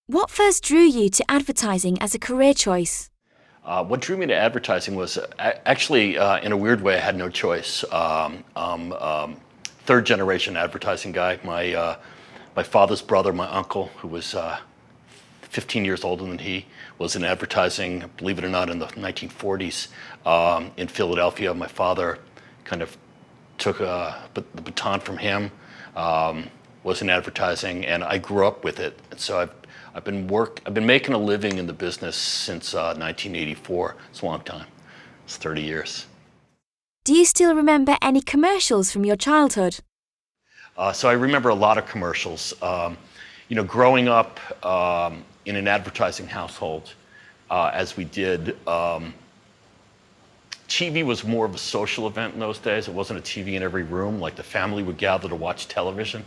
What first drew you to advertising as a career choice? What drew me to advertising was actually, in a weird way, I had no choice. Third generation advertising guy. My father's brother, my uncle, who was 15 years older than he, was in advertising, believe it or not, in the 1940s in Philadelphia. My father kind of took the baton from him, was in advertising, and I grew up with it. And so I've been making a living in the business since 1984. It's a long time. It's 30 years. Do you still remember any commercials from your childhood? So I remember a lot of commercials. Growing up in an advertising household, as we did, TV was more of a social event in those days. It wasn't a TV in every room. Like the family would gather to watch television.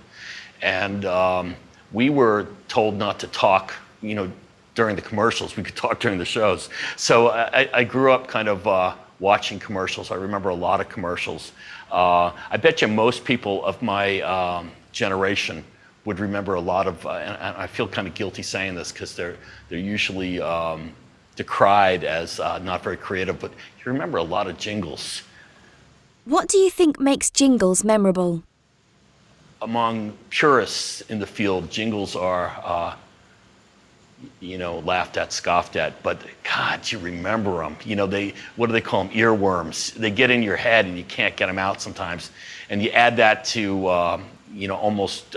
And we were told not to talk, during the commercials. We could talk during the shows. So I grew up kind of watching commercials. I remember a lot of commercials. I bet you most people of my generation would remember a lot of, and I feel kind of guilty saying this because they're usually decried as not very creative, but you remember a lot of jingles. What do you think makes jingles memorable? Among purists in the field, jingles are, laughed at, scoffed at, but God, you remember them. What do they call them? Earworms. They get in your head and you can't get them out sometimes. And you add that to, almost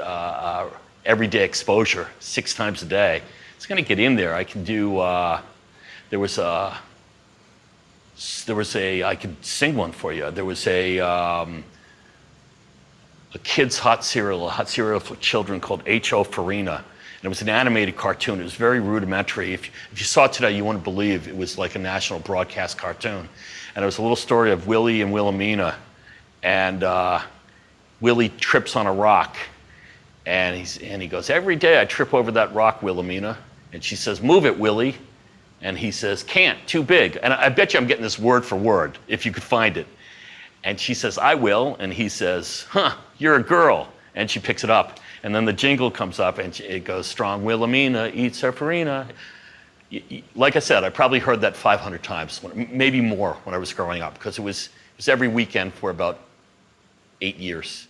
everyday exposure, 6 times a day. It's going to get in there. I can do, I could sing one for you. There was a kid's hot cereal for children called EF4e. And it was an animated cartoon. It was very rudimentary. If you saw it today, you wouldn't believe it was like a national broadcast cartoon. And it was a little story of Willie and Wilhelmina. And Willie trips on a rock. And he goes, "Every day I trip over that rock, Wilhelmina." And she says, "Move it, Willie." And he says, "Can't, too big." And I bet you I'm getting this word for word, if you could find it. And she says, "I will." And he says, "Huh, you're a girl." And she picks it up. And then the jingle comes up and it goes, "Strong Wilhelmina eats her farina." Like I said, I probably heard that 500 times, maybe more when I was growing up, because it was every weekend for about 8 years.